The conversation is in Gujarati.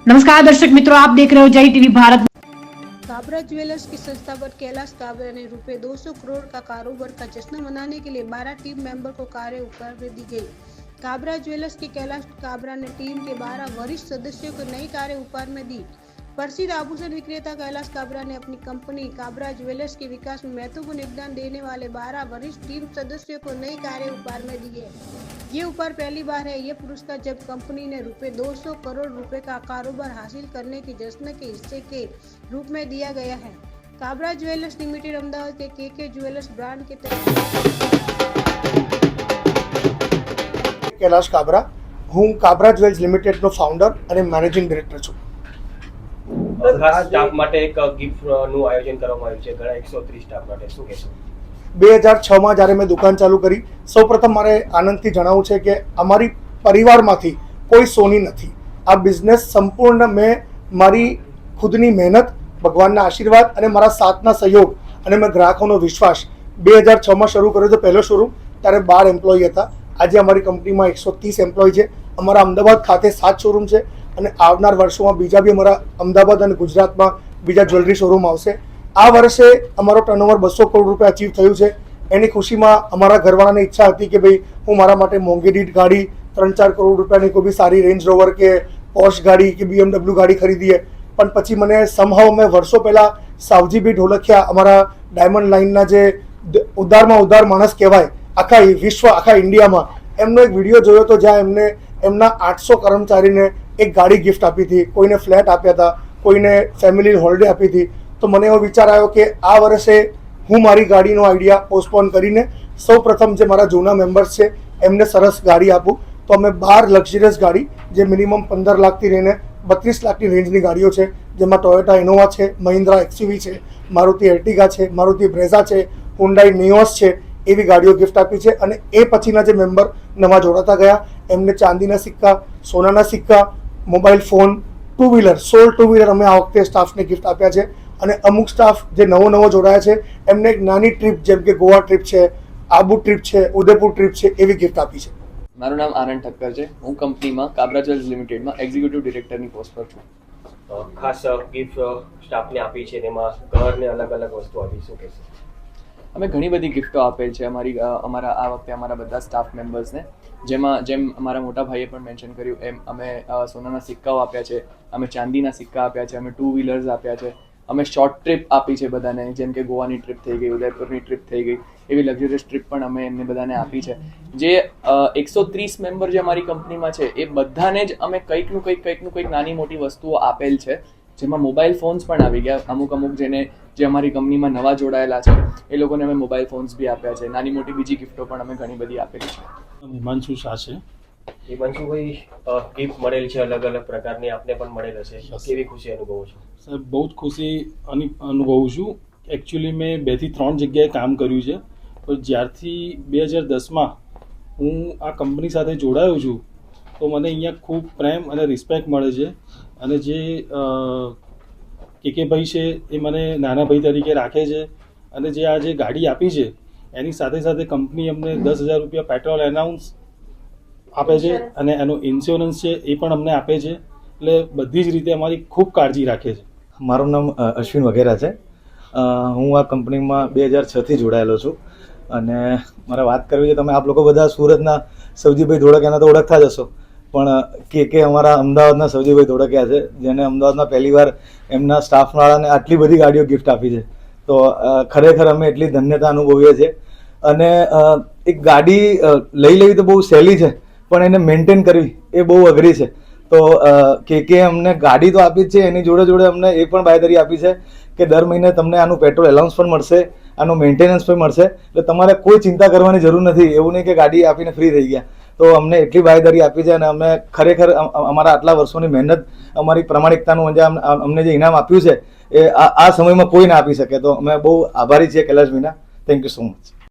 नमस्कार दर्शक मित्रों, आप देख रहे हो जय टीवी भारत। काबरा ज्वेलर्स की संस्थापक कैलाश काबरा ने रुपए 200 करोड़ का कारोबार का जश्न मनाने के लिए 12 टीम मेंबर को कार्य उपहार दी गई। काबरा ज्वेलर्स के कैलाश काबरा ने टीम के 12 वरिष्ठ सदस्यों को नई कारें उपहार में दी। प्रसिद्ध आभूषण विक्रेता कैलाश काबरा ने अपनी कंपनी काबरा ज्वेलर्स के विकास में महत्वपूर्ण योगदान देने वाले 12 वरिष्ठ टीम सदस्यों को नई कारें उपहार में दी है। ये उपहार पहली बार है। ये पुरस्कार जब कंपनी ने रुपए 200 करोड़ रुपए का कारोबार हासिल करने के जश्न के हिस्से के रूप में दिया गया है। काबरा ज्वेलर्स लिमिटेड अहमदाबाद के के ज्वेलर्स ब्रांड के कैलाश काबरा, હું કાબરા જ્વેલ્સ લિમિટેડનો ફાઉન્ડર અને મેનેજિંગ ડિરેક્ટર છું। ખાસ સ્ટાફ માટે એક ગિફ્ટનું આયોજન કરવામાં આવ્યું છે ઘણા 130 સ્ટાફ માટે, શું કહેશો? 2006માં જ્યારે મેં દુકાન ચાલુ કરી, સૌપ્રથમ મારે આનંદથી જણાવવું છે કે અમારી પરિવારમાંથી કોઈ સોની નથી। આ બિઝનેસ સંપૂર્ણ મેં મારી ખુદની મહેનત, ભગવાનના આશીર્વાદ અને મારા સાથના સહયોગ અને મેં ગ્રાહકોનો વિશ્વાસ 2006માં શરૂ કર્યો હતો। પહેલો શોરૂમ ત્યારે 12 એમ્પ્લોયી હતા। આજે અમારી કંપનીમાં 130 એમ્પ્લોયી છે। અમારા અમદાવાદ ખાતે 7 શોરૂમ છે અને આવનાર વર્ષોમાં બીજા બી અમારા અમદાવાદ અને ગુજરાતમાં બીજા જ્વેલરી શોરૂમ આવશે। આ વર્ષે અમારો ટર્નઓવર 200 કરોડ રૂપિયા અચીવ થયું છે। એની ખુશીમાં અમારા ઘરવાળાને ઈચ્છા હતી કે ભાઈ હું મારા માટે મોંઘી દીઠ ગાડી 3-4 કરોડ રૂપિયાની કોઈ બી સારી રેન્જ રોવર કે પોર્શ ગાડી કે BMW ગાડી ખરીદીએ। પણ પછી મને સમહાવ મેં વર્ષો પહેલાં સાવજી બી ઢોલકિયા, અમારા ડાયમંડ લાઇનના જે ઉદારમાં ઉદાર માણસ કહેવાય આખા વિશ્વ, આખા ઇન્ડિયામાં, એમનો એક વિડીયો જોયો હતો જ્યાં એમને એમના 800 કર્મચારીને એક ગાડી ગિફ્ટ આપી હતી, કોઈને ફ્લેટ આપ્યા હતા, કોઈને ફેમિલી હોલિડે આપી હતી। તો મને એવો વિચાર આવ્યો કે આ વર્ષે હું મારી ગાડીનો આઈડિયા પોસ્ટપોન કરીને સૌ પ્રથમ જે મારા જૂના મેમ્બર્સ છે એમને સરસ ગાડી આપું। તો અમે 12 લક્ઝરિયસ ગાડી જે મિનિમમ 15 લાખથી લઈને 32 લાખની રેન્જની ગાડીઓ છે, જેમાં ટોયોટા ઇનોવા છે, મહિન્દ્રા XUV છે, મારુતિ એર્ટિગા છે, મારુતિ બ્રેઝા છે, હુન્ડાઈ નિયોસ છે, એવી ગાડીઓ ગિફ્ટ આપી છે। અને એ પછીના જે મેમ્બર નવા જોડાતા ગયા એમને ચાંદીના સિક્કા, સોનાના સિક્કા, mobile phone, two wheeler 16 two wheeler અમે આ વખતે સ્ટાફને ગિફ્ટ આપ્યા છે। અને અમુક સ્ટાફ જે નવો જોડાયા છે એમને એક નાની ટ્રીપ, જેમ કે ગોવા ટ્રીપ છે, આબુ ટ્રીપ છે, ઉદયપુર ટ્રીપ છે, એવી ગિફ્ટ આપી છે। મારું નામ આનંદ ઠક્કર છે। હું કંપનીમાં કાબરા જ્વેલ્સ લિમિટેડમાં એક્ઝિક્યુટિવ ડિરેક્ટરની પોસ્ટ પર છું। ખાસ ગિફ્ટ સ્ટાફને આપી છે, તેમાં ઘરને અલગ અલગ વસ્તુ આપી, શું કહેશો? અમે ઘણી બધી ગિફ્ટો આપેલ છે અમારા આ વખતે અમારા બધા સ્ટાફ મેમ્બર્સને, જેમ અમારા મોટા ભાઈએ પણ મેન્શન કર્યું એમ અમે સોનાના સિક્કાઓ આપ્યા છે, અમે ચાંદીના સિક્કા આપ્યા છે, અમે 2 વ્હીલર્સ આપ્યા છે, અમે શોર્ટ ટ્રીપ આપી છે બધાને, જેમ કે ગોવાની ટ્રીપ થઈ ગઈ, ઉદયપુરની ટ્રીપ થઈ ગઈ, એવી લક્ઝરિયસ ટ્રીપ પણ અમે એમને બધાને આપી છે। જે 130 મેમ્બર જે અમારી કંપનીમાં છે એ બધાને જ અમે કંઈકનું કંઈક નાની મોટી વસ્તુઓ આપેલ છે, જેમાં મોબાઈલ ફોન્સ પણ આવી ગયા। અમુક જેને જે અમારી કંપનીમાં નવા જોડાયેલા છે એ લોકોને અમે મોબાઈલ ફોન્સ બી આપ્યા છે। નાની મોટી બીજી ગિફ્ટો પણ અમે ઘણી બધી આપેલી છે। હિમાંશુ શાહ છે। હિમાંશુભાઈ, ગિફ્ટ મળેલ છે અલગ અલગ પ્રકારની, આપને પણ મળેલ હશે, કેવી ખુશી અનુભવો છો? સાહેબ, બહુ જ ખુશી અનુભવું છું। એકચ્યુઅલી મેં 2 થી 3 જગ્યાએ કામ કર્યું છે, પણ જ્યારથી 2010માં હું આ કંપની સાથે જોડાયો છું તો મને અહીંયા ખૂબ પ્રેમ અને રિસ્પેક્ટ મળે છે। અને જે કે ભાઈ છે એ મને નાના ભાઈ તરીકે રાખે છે। અને જે આ જે ગાડી આપી છે એની સાથે સાથે કંપની અમને 10,000 રૂપિયા પેટ્રોલ એનાઉન્સ આપે છે અને એનો ઇન્સ્યોરન્સ છે એ પણ અમને આપે છે। એટલે બધી જ રીતે અમારી ખૂબ કાળજી રાખે છે। મારું નામ અશ્વિન વઘેરા છે। હું આ કંપનીમાં 2006થી જોડાયેલો છું। અને મારે વાત કરવી છે, તમે આપ લોકો બધા સુરતના સવજીભાઈ ધોળકિયાને તો ઓળખતા જ હશો, પણ કે અમારા અમદાવાદના સવજીભાઈ ધોળકિયા છે, જેને અમદાવાદમાં પહેલીવાર એમના સ્ટાફવાળાને આટલી બધી ગાડીઓ ગિફ્ટ આપી છે। તો ખરેખર અમે એટલી ધન્યતા અનુભવીએ છીએ। અને એક ગાડી લઈ લેવી તો બહુ સહેલી છે, પણ એને મેન્ટેન કરવી એ બહુ અઘરી છે। તો કે અમને ગાડી તો આપી જ છે, એની જોડે અમને એ પણ બાંયધરી આપી છે કે દર મહિને તમને આનું પેટ્રોલ એલાઉન્સ પણ મળશે, આનું મેન્ટેનન્સ પણ મળશે। એટલે તમારે કોઈ ચિંતા કરવાની જરૂર નથી, એવું નહીં કે ગાડી આપીને ફ્રી થઈ ગયા। તો અમને એટલી બાંયધરી આપી છે અને અમે ખરેખર અમારા આટલા વર્ષોની મહેનત, અમારી પ્રામાણિકતાનું અમને જે ઇનામ આપ્યું છે એ આ સમયમાં કોઈ ના આપી શકે। તો અમે બહુ આભારી છીએ કૈલાશભાઈના। Thank you so much.